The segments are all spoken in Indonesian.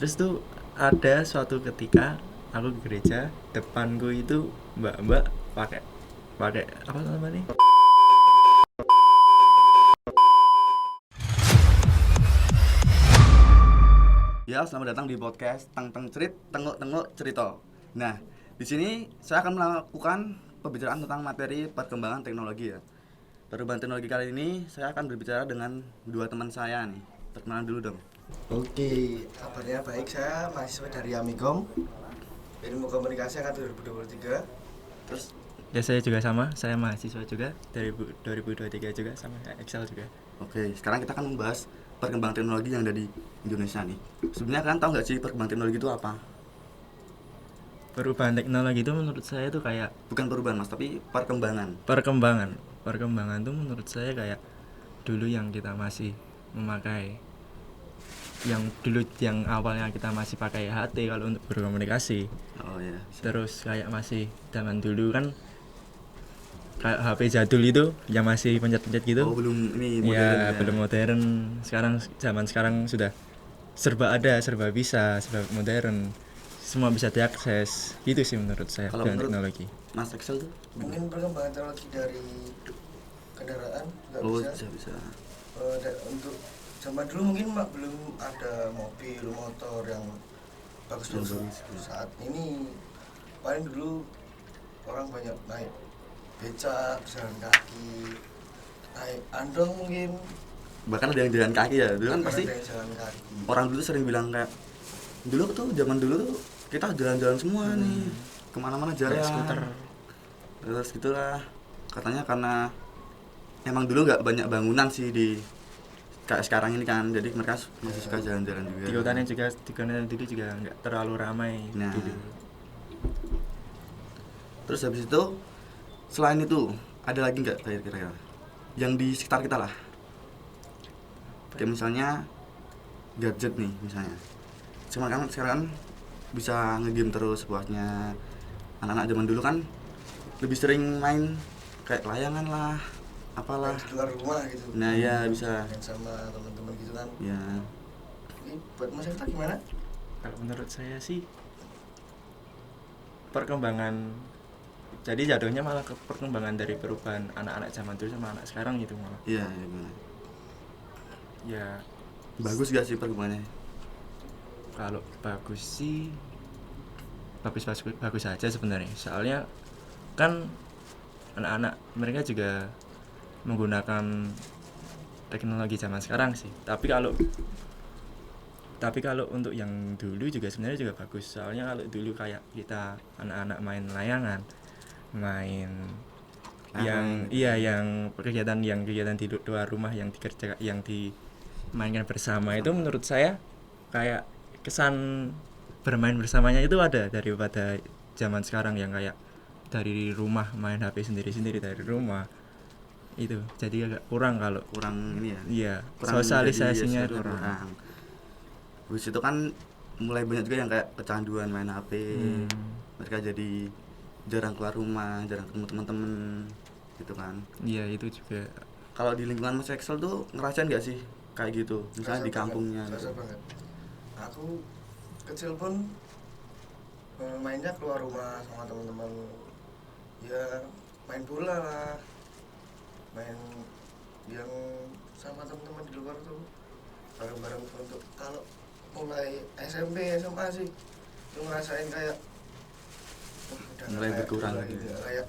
Terus tuh ada suatu ketika aku ke gereja, depanku itu mbak-mbak pakai pakai apa namanya? Ya, selamat datang di podcast Teng Cerit Tengok Cerita. Nah, di sini saya akan melakukan pembicaraan tentang materi perkembangan teknologi ya. Perkembangan teknologi kali ini saya akan berbicara dengan dua teman saya nih. Perkenalan dulu dong. Oke, kabarnya baik. Saya mahasiswa dari Amikom, Ilmu Komunikasi angkatan 2023. Terus Ya saya juga sama, saya mahasiswa juga dari 2023 juga sama Excel juga. oke, sekarang kita akan membahas perkembangan teknologi yang ada di Indonesia nih. Sebenarnya kalian tahu nggak sih perkembangan teknologi itu apa? Perubahan teknologi itu menurut saya tuh kayak Bukan perubahan mas, tapi perkembangan. perkembangan tuh menurut saya kayak dulu yang kita masih memakai yang awalnya kita masih pakai HT kalau untuk berkomunikasi. Oh ya. Terus kayak masih zaman dulu kan kayak HP jadul itu yang masih pencet-pencet gitu. Oh, belum ini modern Ya, belum modern. Zaman sekarang sudah serba ada, serba bisa, serba modern. Semua bisa diakses. Itu sih menurut saya Kalau dengan menurut teknologi. Mas Excel tuh? Mungkin perkembangan teknologi dari kendaraan juga Oh, bisa. bisa. Untuk zaman dulu mungkin belum ada mobil, motor yang bagus. Saat ini paling dulu orang banyak naik becak, jalan kaki, naik andong mungkin. Bahkan ada yang jalan kaki ya. Dulu kan Bahkan pasti ada yang jalan kaki. orang dulu sering bilang kayak dulu tuh zaman dulu tuh kita jalan-jalan semua nih, kemana-mana jalan. Kayak skuter. Terus gitulah. Katanya karena emang dulu nggak banyak bangunan sih di kayak sekarang ini kan, jadi mereka masih suka jalan-jalan juga. Di kotanya dulu juga nggak terlalu ramai Nah. dulu. Terus habis itu selain itu ada lagi nggak kira-kira yang di sekitar kita lah? Kayak misalnya gadget nih misalnya. Sekarang kan bisa ngegame terus puasnya. Anak-anak zaman dulu kan lebih sering main kayak layangan lah, apalah. Main di luar rumah gitu. Nah ya bisa. Main sama teman-teman gitu kan. Ya. Ini buat Mas Efta gimana? Kalau menurut saya sih perkembangan, jadi jatuhnya malah ke perkembangan dari perubahan anak-anak zaman dulu sama anak sekarang gitu malah. Iya, ya gimana? Ya Bagus gak sih perkembangannya? kalau bagus sih bagus aja sebenarnya. Soalnya kan anak-anak mereka juga menggunakan teknologi zaman sekarang sih. Tapi kalau untuk yang dulu juga sebenarnya juga bagus. Soalnya kalau dulu kayak kita anak-anak main layangan, main yang kegiatan di luar rumah yang dimainkan bersama itu menurut saya kayak kesan bermain bersamanya itu ada daripada zaman sekarang yang kayak dari rumah main HP sendiri-sendiri dari rumah. Itu jadi agak kurang kalau Kurang ini ya? iya, Kurang sosialisasinya menjadi kurang. Habis itu kan mulai banyak juga yang kayak kecanduan main HP. Mereka jadi jarang keluar rumah, jarang ketemu teman-teman gitu kan. Iya, itu juga. Kalau di lingkungan Mas Excel tuh ngerasain gak sih kayak gitu? Misalnya di kampungnya Terasa gitu. banget. Aku kecil pun mainnya keluar rumah sama teman-teman. Ya main bola lah. Main yang sama teman-teman di luar tuh bareng-bareng. Untuk kalau mulai SMP SMA sih lu ngerasain kayak udah Mulai kayak berkurang dulu gitu. lagi, kayak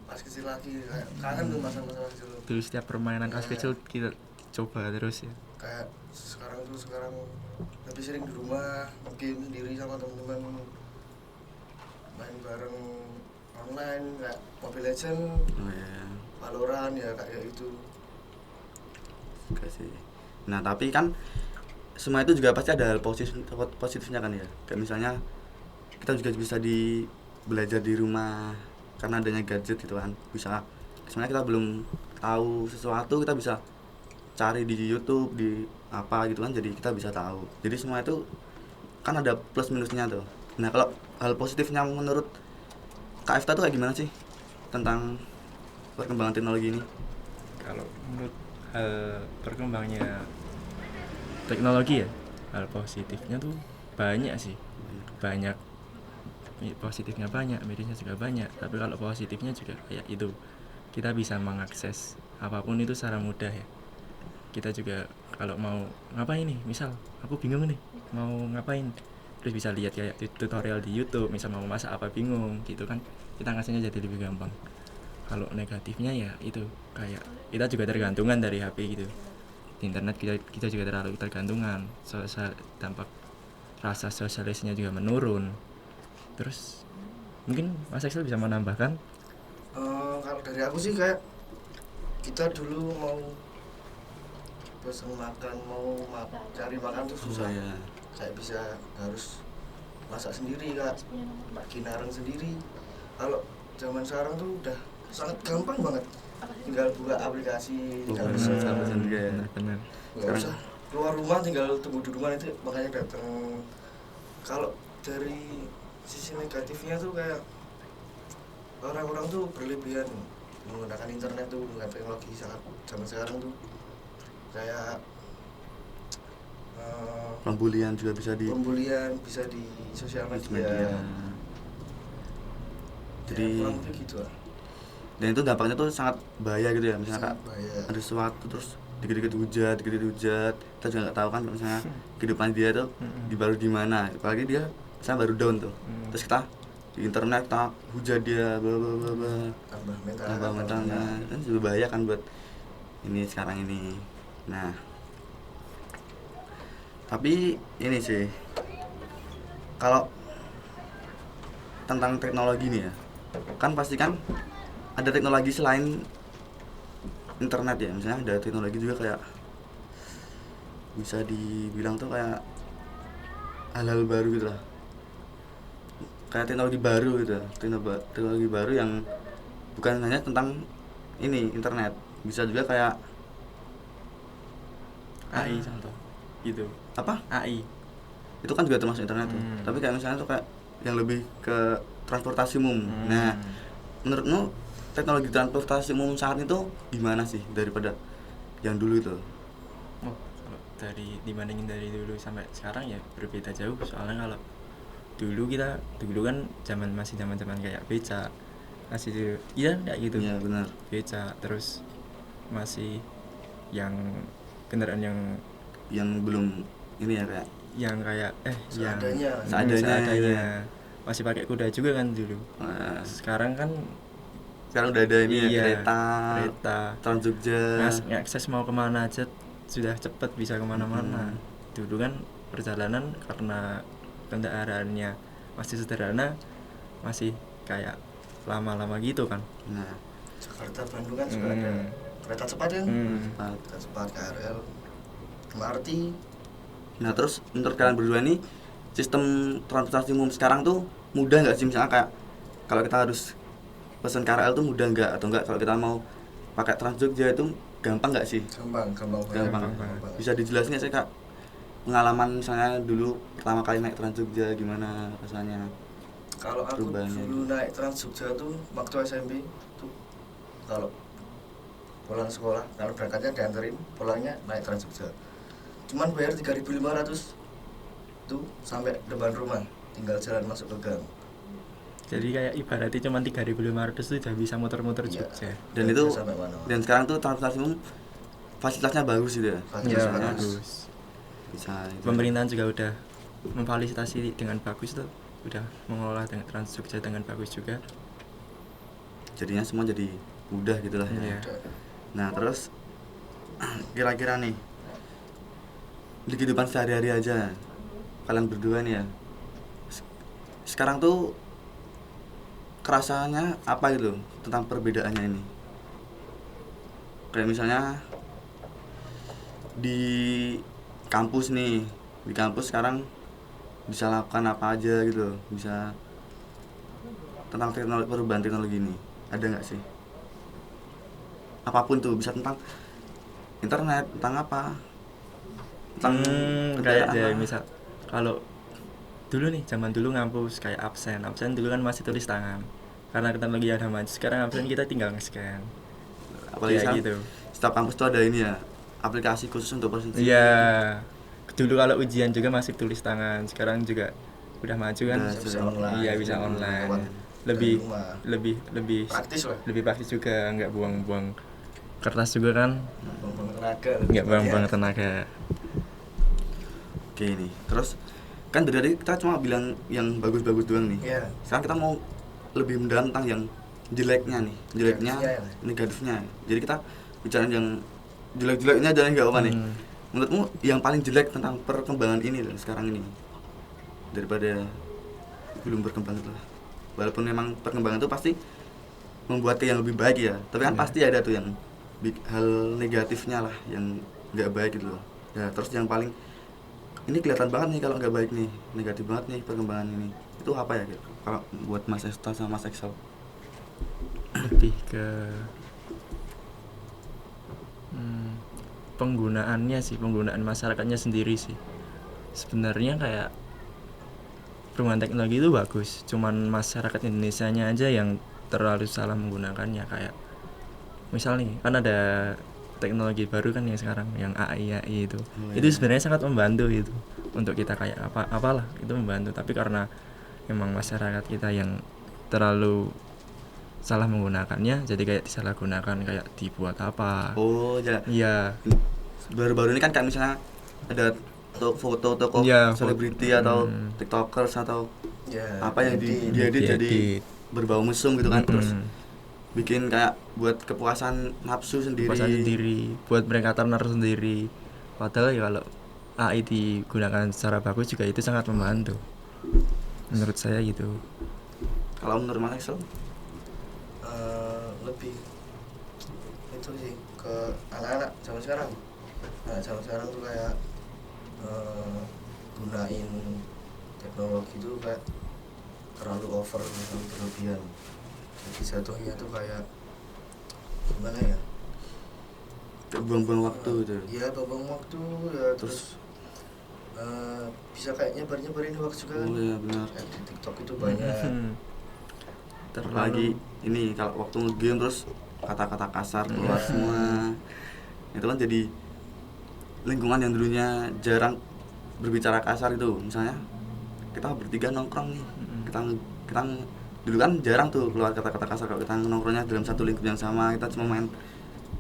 pas kecil lagi, kayak kangen tuh masa-masa kecil. Dulu setiap permainan pas kecil kita coba terus ya. Kayak sekarang lebih sering di rumah game sendiri sama teman-teman, main bareng online kayak Mobile Legends, Oh ya, Valorant ya kayak itu. enggak sih. Nah, tapi kan semua itu juga pasti ada hal positifnya kan ya. Kayak misalnya kita juga bisa belajar di rumah karena adanya gadget gitu kan. Bisa sebenarnya kita belum tahu sesuatu, kita bisa cari di YouTube, di apa gitu kan, jadi kita bisa tahu. Jadi semua itu kan ada plus minusnya tuh. Nah, kalau hal positifnya menurut Kak Efta tuh kayak gimana sih tentang perkembangan teknologi ini? Kalau menurut perkembangannya teknologi ya, hal positifnya tuh banyak sih, banyak positifnya banyak, minusnya juga banyak. Tapi kalau positifnya juga kayak itu, kita bisa mengakses apapun itu secara mudah ya. Kita juga kalau mau ngapain nih, misal aku bingung nih mau ngapain, terus bisa lihat kayak tutorial di YouTube, misal mau masak apa bingung gitu kan, kita ngasihnya jadi lebih gampang. Kalau negatifnya ya itu kayak kita juga tergantungan dari HP gitu, di internet kita juga terlalu tergantungan, dampak rasa sosialisnya juga menurun. Terus mungkin Mas Axel bisa menambahkan. Kalau dari aku sih kayak kita dulu mau pesen makan, mau cari makan tuh susah ya. Kayak bisa harus masak sendiri kak, bikin nareng sendiri. Kalau zaman sekarang tuh udah sangat gampang banget, tinggal buka aplikasi, tinggal pesen. Benar. Nggak usah keluar rumah, tinggal tunggu di rumah itu makanya datang. Kalau dari sisi negatifnya tuh kayak orang-orang tuh berlebihan menggunakan internet tuh, dengan teknologi sangat zaman sekarang tuh kayak Pembulian juga bisa di sosial media. Jadi ya, kurang lebih gitu lah. Dan itu dampaknya tuh sangat bahaya gitu ya, misalnya Sangat bahaya. ada sesuatu terus dikit-dikit hujat, kita juga nggak tahu kan misalnya kehidupan dia tuh baru di mana, apalagi dia misalnya baru down tuh, terus kita di internet kita hujat dia, tambah mentalnya, kan juga bahaya kan buat ini sekarang ini. Nah, tapi ini sih kalau tentang teknologi nih ya, kan pasti kan ada teknologi selain internet ya, misalnya ada teknologi juga kayak bisa dibilang tuh kayak hal-hal baru gitu lah, kayak teknologi baru gitu, teknologi baru yang bukan hanya tentang ini internet, bisa juga kayak AI contoh gitu. apa, AI itu kan juga termasuk internet tuh, tapi kayak misalnya tuh kayak yang lebih ke transportasi umum. Nah, menurutmu teknologi transportasi umum saat itu gimana sih daripada yang dulu itu? Oh, kalau dibandingin dari dulu sampai sekarang ya berbeda jauh. Soalnya kalau dulu kan masih zaman kayak beca, masih dulu iya kayak gitu. Iya benar. Beca, terus masih yang kendaraan yang belum ini ya, kayak seadanya. Masih pakai kuda juga kan dulu. Sekarang udah ada ini iya, ya, kereta Trans Jogja, akses mau kemana aja sudah cepat, bisa kemana-mana. Dulu kan perjalanan karena kendaraannya masih sederhana, masih kayak lama-lama gitu kan. Nah, Jakarta Bandung kan juga ada kereta cepat kan, kereta cepat KRL, MRT. Nah terus menurut kalian berdua nih, sistem transportasi umum sekarang tuh mudah nggak sih, misalnya kayak kalau kita harus pesan KRL tuh mudah nggak, atau enggak kalau kita mau pakai Trans Jogja itu gampang nggak sih? Gampang. Bisa dijelasin nggak sih kak, pengalaman misalnya dulu pertama kali naik Trans Jogja gimana rasanya? Kalau aku dulu naik Trans Jogja tuh waktu SMP tuh, kalau pulang sekolah, kalau berangkatnya dianterin, pulangnya naik Trans Jogja. Cuman bayar 3.500 tuh sampai depan rumah, tinggal jalan masuk ke gang. Jadi kayak ibaratnya cuma 3.500 tuh udah bisa muter-muter Jogja. Dan itu dan sekarang tuh transportasi umum fasilitasnya bagus gitu ya. Bagus. Bisa. Pemerintahan juga udah memfasilitasi dengan bagus tuh, udah mengelola dengan Trans Jogja dengan bagus juga. Jadinya semua jadi mudah gitulah ya. Nah terus kira-kira nih di kehidupan sehari-hari aja kalian berdua nih ya, sekarang tuh kerasanya apa gitu tentang perbedaannya ini? Kayak misalnya di kampus sekarang bisa lakukan apa aja gitu, bisa tentang perubahan teknologi ini ada nggak sih? Apapun tuh, bisa tentang internet, tentang apa, tentang kayak ya, misal kalau dulu nih, zaman dulu ngampus kayak absen dulu kan masih tulis tangan, karena teknologi ada maju. Sekarang absen kita tinggal nge-scan. Apalagi ya, gitu. Setiap kampus tuh ada ini ya, aplikasi khusus untuk presentasi. Iya, dulu kalau ujian juga masih tulis tangan, sekarang juga udah maju kan. Udah bisa online. Iya bisa Lewat online, dari lebih rumah. lebih Praktis lah. lebih praktis juga, nggak buang-buang kertas juga kan, Buang-buang tenaga. nggak buang-buang Ya. tenaga. Oke nih, terus kan dari tadi kita cuma bilang yang bagus-bagus doang nih. Iya. Sekarang kita mau lebih mendalam tentang yang jeleknya nih, jeleknya, Negatifnya ya. negatifnya. Jadi kita bicara yang jelek-jeleknya aja nggak apa nih. Menurutmu yang paling jelek tentang perkembangan ini loh, sekarang ini daripada belum berkembang itu lah. Walaupun memang perkembangan itu pasti membuat yang lebih baik ya, tapi kan Iya. pasti ada tuh yang hal negatifnya lah yang nggak baik gitu loh. Ya terus yang paling ini kelihatan banget nih kalau nggak baik nih, negatif banget nih perkembangan ini, itu apa ya gitu kalau buat Mas Esta sama Mas Excel? Lebih ke penggunaannya sih, penggunaan masyarakatnya sendiri sih. Sebenarnya kayak perkembangan teknologi itu bagus, cuman masyarakat Indonesianya aja yang terlalu salah menggunakannya. Kayak misal nih kan ada teknologi baru kan yang sekarang yang AI itu. Itu iya. sebenarnya sangat membantu itu untuk kita kayak apalah itu membantu, tapi karena memang masyarakat kita yang terlalu salah menggunakannya, jadi kayak disalahgunakan, kayak dibuat apa. Oh ya, Iya. baru-baru ini kan kayak misalnya ada foto toko Iya, selebriti atau mm. tiktokers atau Ya, apa yang edit. diedit jadi Diedit. berbau mesum gitu kan, terus Mm. bikin kayak buat kepuasan nafsu sendiri. Kepuasan sendiri, buat mereka tenar sendiri. Padahal ya kalau AI digunakan secara bagus juga itu sangat membantu. Menurut saya gitu. Kalau menurut Mas Excel? Lebih itu sih ke anak-anak zaman sekarang. Anak zaman sekarang tuh kayak gunain teknologi itu kayak terlalu over, terlalu berlebihan. Jadi jatuhnya tuh kayak gimana ya? Kayak buang-buang waktu gitu. Iya, buang waktu ya, terus bisa kayak nyebar-nyebarin hoax juga kan. Oh iya benar. Kayak di TikTok itu banyak. Apalagi ini kalau waktu nge-game terus kata-kata kasar keluar Iya. semua. Itu kan jadi lingkungan yang dulunya jarang berbicara kasar itu. Misalnya kita bertiga nongkrong nih. Kita dulu kan jarang tuh keluar kata-kata kasar kalau kita nongkrongnya dalam satu lingkup yang sama. Kita cuma main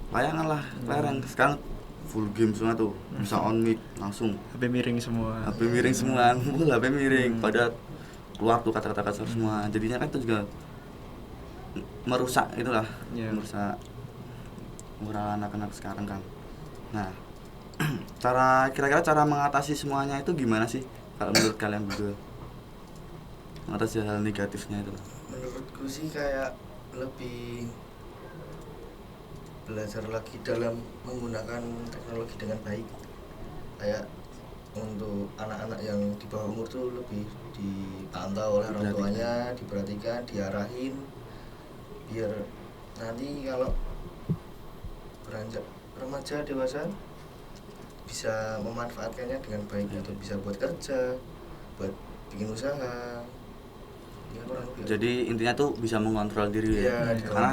layangan lah, lereng. Sekarang full game semua tuh, bisa on mic langsung. HP miring semua. HP miring semua, full HP miring. Pada keluar tuh kata-kata kasar semua. Jadinya kan itu juga merusak itulah, Iya. merusak moral anak-anak sekarang kan. Nah, kira-kira cara mengatasi semuanya itu gimana sih kalau menurut kalian berdua? Mengatasi hal negatifnya itu. Menurutku sih kayak lebih belajar lagi dalam menggunakan teknologi dengan baik. Kayak untuk anak-anak yang di bawah umur tuh lebih dipantau oleh orang tuanya, diperhatikan, diarahin, biar nanti kalau beranjak remaja dewasa bisa memanfaatkannya dengan baik, atau bisa buat kerja, buat bikin usaha. Ya, kurang lebih. Jadi intinya tuh bisa mengontrol diri Iya, ya. dikontrol. Karena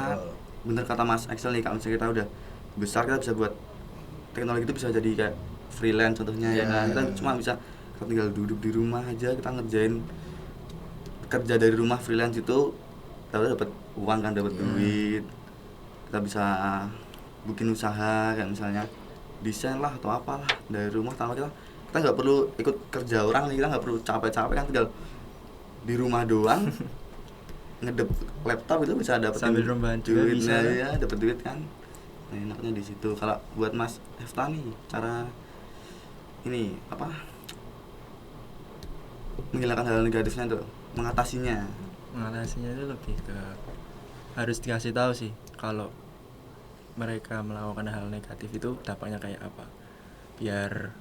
bener kata Mas Excel nih, kalau misalnya kita udah besar kita bisa buat teknologi itu bisa jadi kayak freelance contohnya ya. Iya. Kita cuma bisa kita tinggal duduk di rumah aja, kita ngerjain kerja dari rumah freelance itu, kita dapat uang kan, dapat duit. Kita bisa bikin usaha kayak misalnya desain lah atau apalah dari rumah tanpa kita nggak perlu ikut kerja orang nih, kita nggak perlu capek-capek kan, tinggal di rumah doang ngedep laptop itu bisa dapetin Sambil rebahan juga duitnya bisa. ya, dapet duit kan. Nah, enaknya di situ. Kalau buat Mas Efta nih, cara ini apa menghilangkan hal negatifnya tuh, mengatasinya? Mengatasinya itu lebih ke harus dikasih tahu sih kalau mereka melakukan hal negatif itu dampaknya kayak apa, biar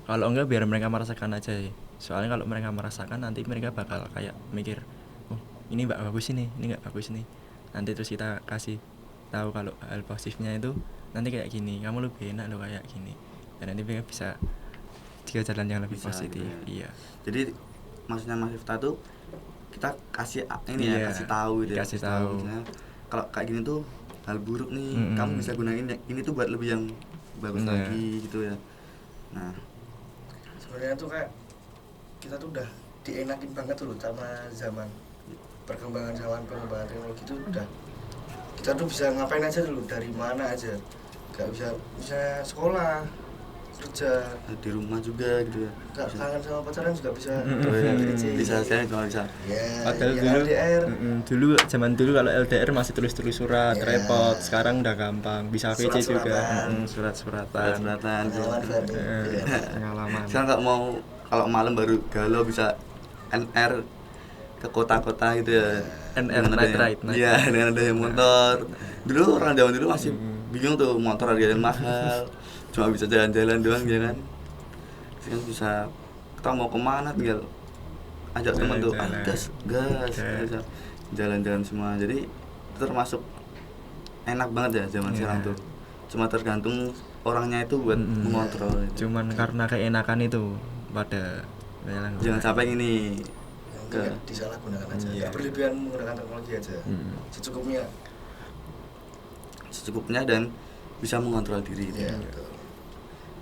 kalau enggak biar mereka merasakan aja sih. Soalnya kalau mereka merasakan nanti mereka bakal kayak mikir, oh ini nggak bagus ini nggak bagus nih. Nanti terus kita kasih tahu kalau hal positifnya itu nanti kayak gini, kamu lebih enak loh kayak gini, dan nanti mereka bisa jika jalan yang lebih Bisa positif. gitu ya. Iya. Jadi maksudnya Mas Efta tuh kita kasih ini Iya, ya, kasih tahu gitu ya, dikasih tahu. Misalnya, kalau kayak gini tuh hal buruk nih, Mm-mm. kamu bisa gunain ini tuh buat lebih yang bagus Iya. lagi gitu ya. Nah, sebenarnya tuh kayak kita tuh udah dienakin banget tuh loh sama zaman perkembangan teknologi itu udah kita tuh bisa ngapain aja dulu dari mana aja, gak bisa sekolah kerja di rumah juga gitu ya. gak kangen sama pacaran juga bisa Oh, iya. VC. Bisa saya cuma bisa. ya Padahal ya dulu, LDR dulu zaman dulu kalau LDR masih tulis surat, Ya. repot. Sekarang udah gampang, bisa VC juga. Surat-suratan. Surat-suratan. Selatan. pengalaman baru. Eh, Ya. Pengalaman. Sekarang kalau malam baru galau bisa NR ke kota-kota gitu ya. NR, Dengan night adanya- ride, night Iya, ride. dengan adanya motor. Dulu orang zaman dulu masih bingung tuh motor harganya mahal. Cuma bisa jalan-jalan doang ya kan. Sekarang bisa kita mau kemana tinggal ajak teman tuh, Jalan-jalan. gas, Gas. bisa jalan-jalan semua. Jadi itu termasuk enak banget ya zaman Iya. sekarang tuh. Cuma tergantung orangnya itu buat mengontrol. Gitu. Cuman karena keenakan itu pada Jangan sampai ini Yang ke penting disalahgunakan aja, Iya. nggak berlebihan menggunakan teknologi aja, secukupnya. secukupnya dan bisa mengontrol diri. Iya, betul.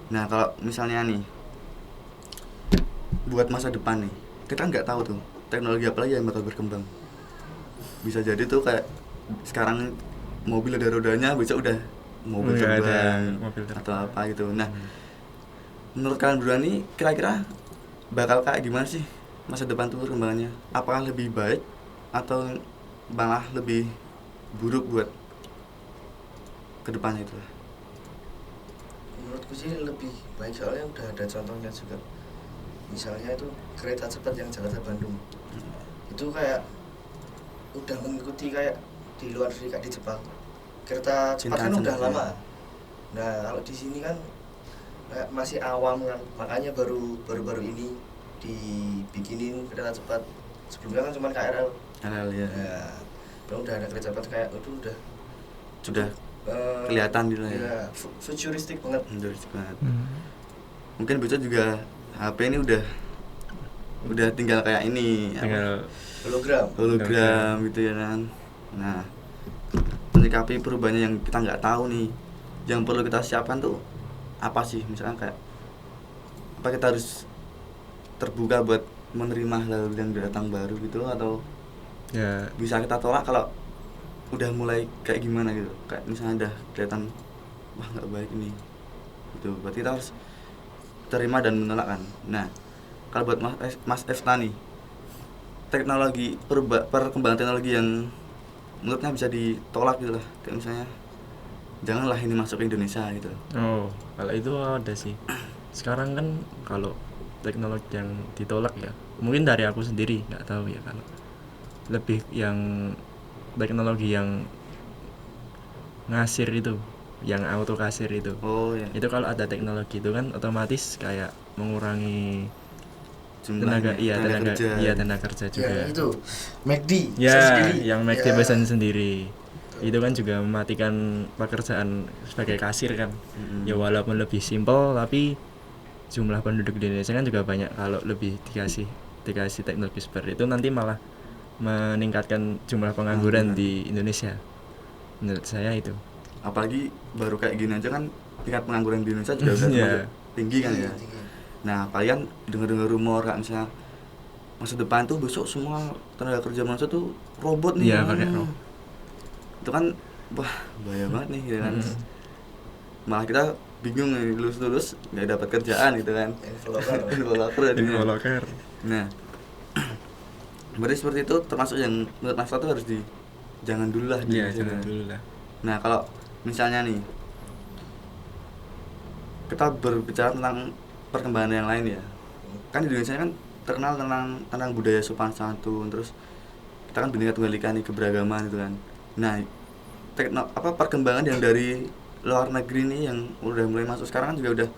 Nah kalau misalnya nih buat masa depan nih, kita nggak tahu tuh teknologi apa lagi yang bakal berkembang. Bisa jadi tuh kayak sekarang mobil ada rodanya, bisa udah mobil Udah ada terbang mobil terbang. atau apa gitu. Nah menurut kalian berdua nih kira-kira bakal kayak gimana sih masa depan tuh perkembangannya? Apakah lebih baik atau malah lebih buruk buat kedepannya itu? Menurutku sih lebih baik soalnya udah ada contohnya juga. Misalnya itu kereta cepat yang Jakarta Bandung itu kayak udah mengikuti kayak di luar negeri kayak di Jepang. Kereta cepat kan Shinkansen udah ya. lama. Nah kalau di sini kan kayak masih awam kan, makanya baru ini dibikinin kereta cepat. Sebelumnya kan cuma KRL. KRL ya. Nah, belum udah ada kereta cepat kayak itu udah Sudah eh, kelihatan gitu ya. ya, futuristik banget. Menurut banget. Mungkin besok juga HP ini udah tinggal kayak ini apa, tinggal Hologram. gitu ya kan. Nah menyikapi perubahannya yang kita nggak tahu nih, yang perlu kita siapkan tuh apa sih? Misalkan kayak apa kita harus terbuka buat menerima hal yang datang baru gitu, atau ya bisa kita tolak kalau udah mulai kayak gimana gitu, kayak misalnya udah kelihatan wah nggak baik ini gitu, berarti kita harus terima dan menolak kan. Nah kalau buat Mas Efta nih, teknologi perkembangan teknologi yang menurutnya bisa ditolak gitu lah, kayak misalnya janganlah ini masuk ke Indonesia gitu. oh kalau itu ada sih. Sekarang kan kalau teknologi yang ditolak ya mungkin dari aku sendiri nggak tahu ya, kalau lebih yang teknologi yang ngasir itu, yang auto kasir itu. Oh ya, Itu kalau ada teknologi itu kan otomatis kayak mengurangi jumlahnya, tenaga kerja juga. Yang itu McD Ya, pesan sendiri. yang make Ya. pesan sendiri. Itu kan juga mematikan pekerjaan sebagai kasir kan. Ya walaupun lebih simpel tapi jumlah penduduk di Indonesia kan juga banyak. Kalau lebih dikasih teknologi seperti itu nanti malah meningkatkan jumlah pengangguran di Indonesia. Menurut saya itu. apalagi baru kayak gini aja kan tingkat pengangguran di Indonesia juga udah Iya. termasuk tinggi kan ya. Tinggi. Nah kalian dengar rumor kayak misalnya masa depan tuh besok semua tenaga kerja manusia tuh robot nih. Iya, pakai robot. Itu kan wah bahaya banget nih gitu kan. Malah kita bingung nih, lulus nggak dapat kerjaan gitu kan. Developer jadinya. Infoloker. Nah berarti seperti itu termasuk yang menurut Mas Fatul harus jangan dulu lah di Iya, sini. jangan dulu lah. Nah kalau misalnya nih kita berbicara tentang perkembangan yang lain ya, kan di Indonesia kan terkenal tentang budaya sopan santun, terus kita kan Bhinneka Tunggal Ika nih, keberagaman gitu kan. Nah perkembangan yang dari luar negeri nih yang udah mulai masuk sekarang kan juga udah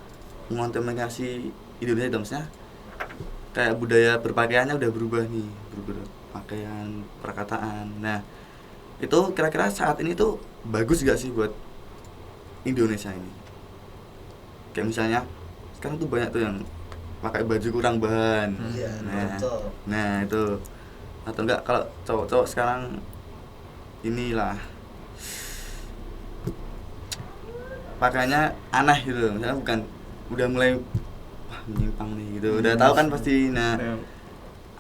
mengontaminasi Indonesia itu, maksudnya kayak budaya berpakaiannya udah berubah nih, berubah pakaian, perkataan. Nah itu kira-kira saat ini tuh bagus gak sih buat Indonesia ini? Kayak misalnya sekarang tuh banyak tuh yang pakai baju kurang bahan. Iya, betul. Nah itu, atau enggak kalau cowok-cowok sekarang inilah pakainya aneh gitu, misalnya bukan, udah mulai wah menyimpang nih gitu, udah tahu kan pasti. Nah Nah,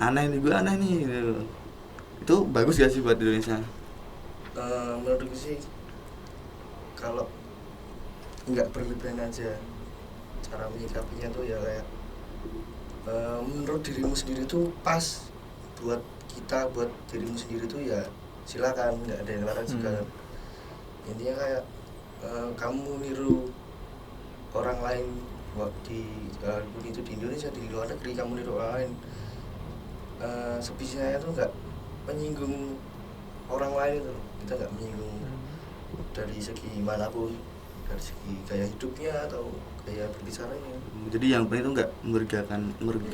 aneh nih, gue aneh nih gitu. Itu bagus gak sih buat Indonesia? Menurutku sih kalau nggak berlebihan aja cara menyikapinya tuh ya kayak menurut dirimu sendiri tuh pas buat kita, buat dirimu sendiri tuh ya silakan, nggak ada yang larang juga. Intinya kayak kamu niru orang lain di itu di Indonesia, di luar negeri kamu niru orang lain, sebisanya tuh nggak menyinggung orang lain itu, kita nggak menyinggung dari segi manapun, dari segi gaya hidupnya atau gaya berbicaranya. Jadi yang penting itu nggak merugikan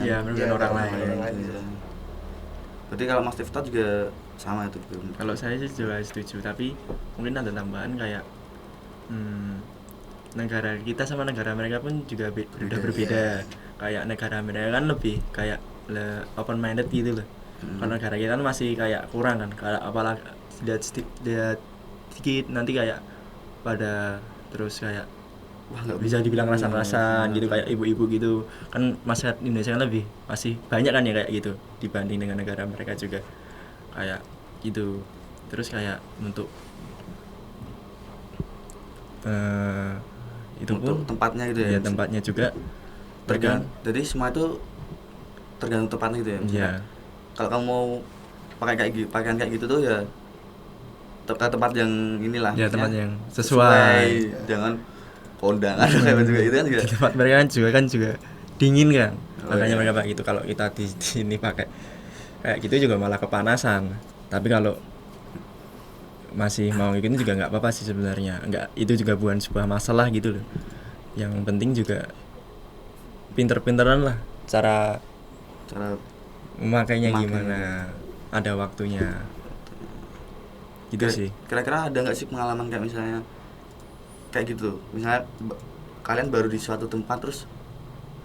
Iya, merugikan orang lain. gitu. Berarti kalau Mas Tifta juga sama itu juga. kalau saya sih juga setuju, tapi mungkin ada tambahan kayak negara kita sama negara mereka pun juga udah berbeda. Kayak negara mereka kan lebih kayak open minded gitu loh. Kalau negara kita kan masih kayak kurang kan, kayak apalagi lihat sedikit nanti kayak pada terus kayak wah nggak bisa dibilang rasan-rasan gitu, kayak ibu-ibu gitu kan. Masyarakat Indonesia kan lebih masih banyak kan ya kayak gitu dibanding dengan negara mereka juga kayak gitu. Terus kayak untuk itu untuk pun tempatnya gitu ya. ya tempatnya juga Jadi semua itu tergantung tempatnya gitu ya. Iya. Kalau kamu mau pakaian kayak gitu tuh ya tempat yang inilah. Ya tempat maksudnya yang sesuai. Jangan kondangan kayak juga itu kan juga. Di tempat mereka kan juga dingin kan. Makanya iya. mereka pakai gitu. Kalau kita di sini pakai kayak gitu juga malah kepanasan. Tapi kalau masih mau gini juga nggak apa-apa sih sebenarnya. Nggak, itu juga bukan sebuah masalah gitu loh. Yang penting juga pinter-pinteran lah cara memakainya gimana, ada waktunya gitu sih. Kira-kira ada nggak sih pengalaman kayak misalnya kayak gitu, misalnya kalian baru di suatu tempat terus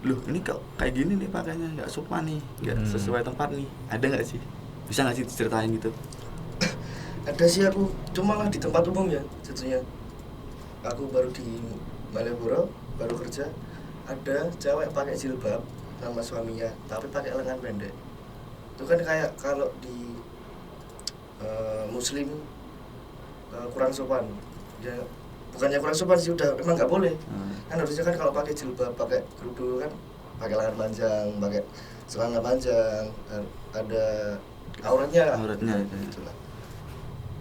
loh ini kok kayak gini nih pakainya, nggak sopan nih, nggak sesuai tempat nih, ada nggak sih? Bisa nggak sih diceritain gitu? Ada sih, aku cuma lah di tempat umum ya jatuhnya. Aku baru di Malioboro, baru kerja, ada cewek pakai jilbab sama suaminya tapi pakai lengan pendek. Itu kan kayak kalau di muslim kurang sopan ya. Bukannya kurang sopan sih, udah emang nggak boleh. Kan harusnya kan kalau pakai jilbab, pakai kerudung kan pakai lengan panjang, pakai celana panjang, ada auratnya gitu lah.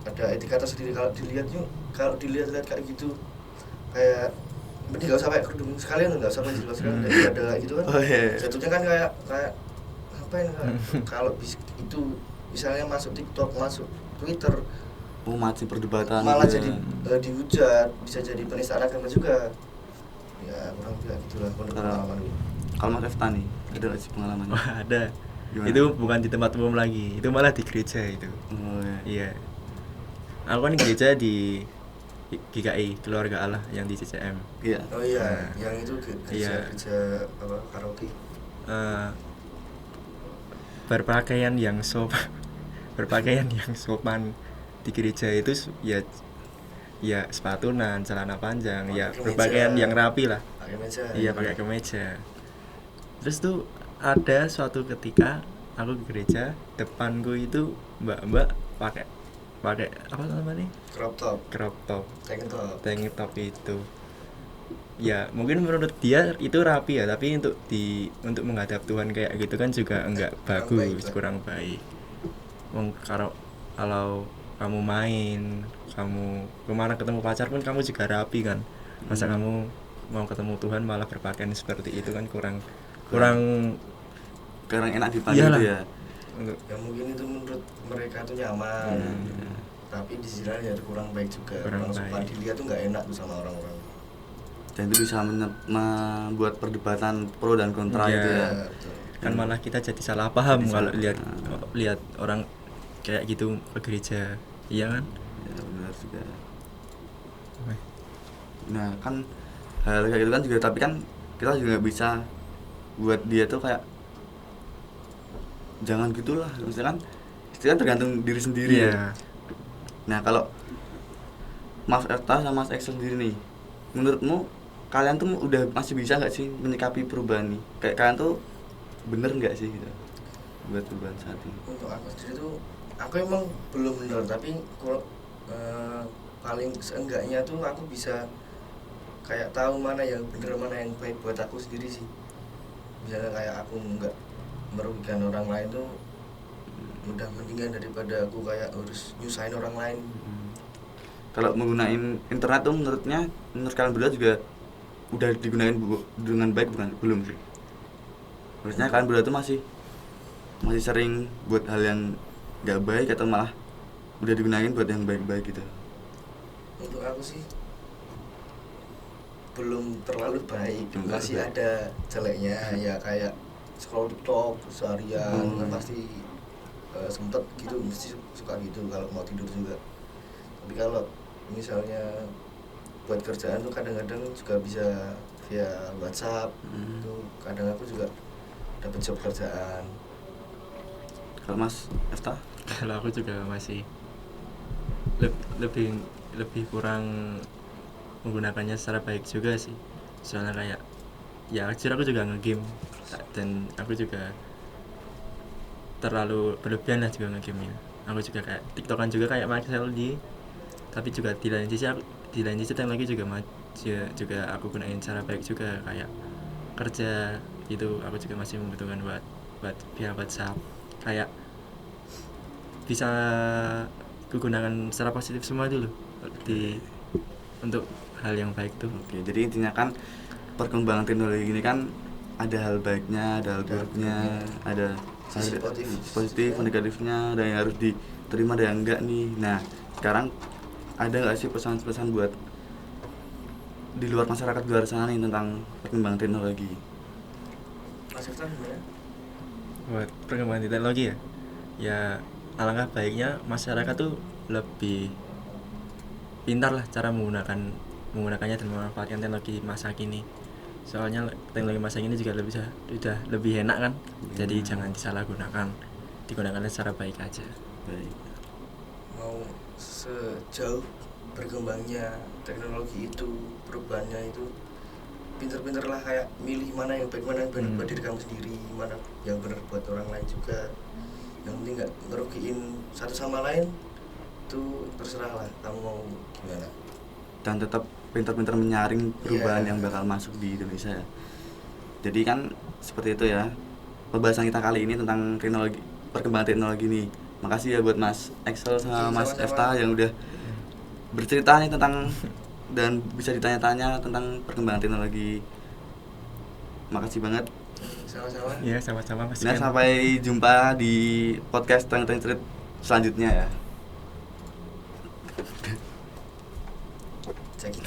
Ada etika tersendiri. Kalau dilihat kayak gitu, kayak mending gak usah pakai kerudung sekalian, gak usah pakai jilbab sekalian, daripada kayak gitu kan. Jatuhnya kan kayak apa ya, kalau itu misalnya masuk TikTok, masuk Twitter, macam perdebatan malah gitu. jadi dihujat, bisa jadi penistaan agama juga. Ya kurang juga gitulah menurut pengalaman gue. Kalau Mas Efta nih, ada nggak sih pengalaman? Wah, ada. Gimana? Itu bukan di tempat umum lagi, itu malah di gereja itu. Iya. Aku kan gereja di GKI Keluarga Allah yang di CCM. Iya. Oh iya, yang itu gereja apa, karaoke. Berpakaian yang sopan di gereja itu ya sepatunan, celana panjang, ya berpakaian yang rapi lah. Pakai meja. Iya, pakai kemeja. Terus tuh ada suatu ketika aku ke gereja, depanku itu mbak-mbak pakai apa namanya? Crop top. Tank top itu. Ya, mungkin menurut dia itu rapi ya, tapi untuk menghadap Tuhan kayak gitu kan juga enggak bagus, kurang baik. Kalau kamu main, kamu kemana ketemu pacar pun kamu juga rapi kan. Masa kamu mau ketemu Tuhan malah berpakaian seperti itu kan kurang enak dipandang gitu ya. Ya mungkin itu menurut mereka tuh nyaman. Tapi di sisi lain ya kurang baik juga. Kurang sopan dilihat tuh nggak enak tuh sama orang-orang. Dan itu bisa membuat perdebatan pro dan kontra gitu ya. Kan malah kita jadi salah paham kalau lihat orang kayak gitu ke gereja. Iya kan? Ya benar juga. Nah kan hal kayak gitu kan juga, tapi kan kita juga nggak bisa buat dia tuh kayak jangan gitulah, misalkan itu kan tergantung diri sendiri ya. Nah kalau Mas Erta sama Mas Excel sendiri nih, menurutmu kalian tuh udah masih bisa nggak sih menyikapi perubahan nih? Kayak kalian tuh bener nggak sih gitu buat perubahan saat ini? Untuk aku sendiri tuh aku emang belum bener, tapi kalau paling seenggaknya tuh aku bisa kayak tahu mana yang bener mana yang baik buat aku sendiri sih. Misalnya kayak aku nggak merugikan orang lain tuh udah mendingan daripada aku kayak harus nyusahin orang lain. Kalau menggunakan internet tuh menurut kalian berdua juga udah digunakan dengan baik bukan? Belum sih? Maksudnya kalian berdua tuh masih sering buat hal yang nggak baik atau malah udah digunakan buat yang baik-baik gitu? Untuk aku sih belum terlalu baik, Belum masih terlalu baik. ada jeleknya ya, kayak scroll TikTok seharian kan pasti sempet gitu, mesti suka gitu kalau mau tidur juga. Tapi kalau misalnya buat kerjaan tuh kadang-kadang juga bisa via WhatsApp. Tuh kadang aku juga dapat job kerjaan. Kalau Mas Efta? Kalau aku juga masih lebih kurang menggunakannya secara baik juga sih. Soalnya kayak ya jujur aku juga nge-game dan aku juga terlalu berlebihan lah juga nge-game-nya. Aku juga kayak TikTokan juga kayak Marcel di, tapi juga di lain sisi teknologi juga aku gunain secara baik juga, kayak kerja itu aku juga masih membutuhkan buat via WhatsApp, kayak bisa kugunakan secara positif semua itu loh untuk hal yang baik tuh. Oke, jadi intinya kan perkembangan teknologi ini kan ada hal baiknya, ada hal buruknya, ada Sisi positif, negatifnya, ada yang harus diterima, ada yang enggak nih. Nah, sekarang ada nggak sih pesan-pesan buat di luar masyarakat luar sana nih tentang perkembangan teknologi? Mas Iftan gimana? Buat perkembangan teknologi ya alangkah baiknya masyarakat tuh lebih pintar lah cara menggunakannya dan memanfaatkan teknologi masa kini. Soalnya teknologi masa kini juga udah lebih enak kan. Jadi jangan disalahgunakan, digunakan secara baik aja. Baik. Mau sejauh berkembangnya teknologi itu, perubahannya itu, pinter-pinter lah kayak milih mana yang baik, mana yang benar buat diri kamu sendiri, mana yang benar buat orang lain juga. Yang penting nggak ngerugiin satu sama lain, itu terserah lah kamu mau gimana. Dan tetap pintar-pintar menyaring perubahan yang bakal masuk di Indonesia ya. Jadi kan seperti itu ya pembahasan kita kali ini tentang perkembangan teknologi nih. Makasih ya buat Mas Excel sama Mas Sama-sama. Efta yang udah bercerita nih tentang dan bisa ditanya-tanya tentang perkembangan teknologi. Makasih banget. Sama-sama. Iya, sama-sama Mas. Nah, sampai jumpa di podcast Teng Cerit selanjutnya ya. Cek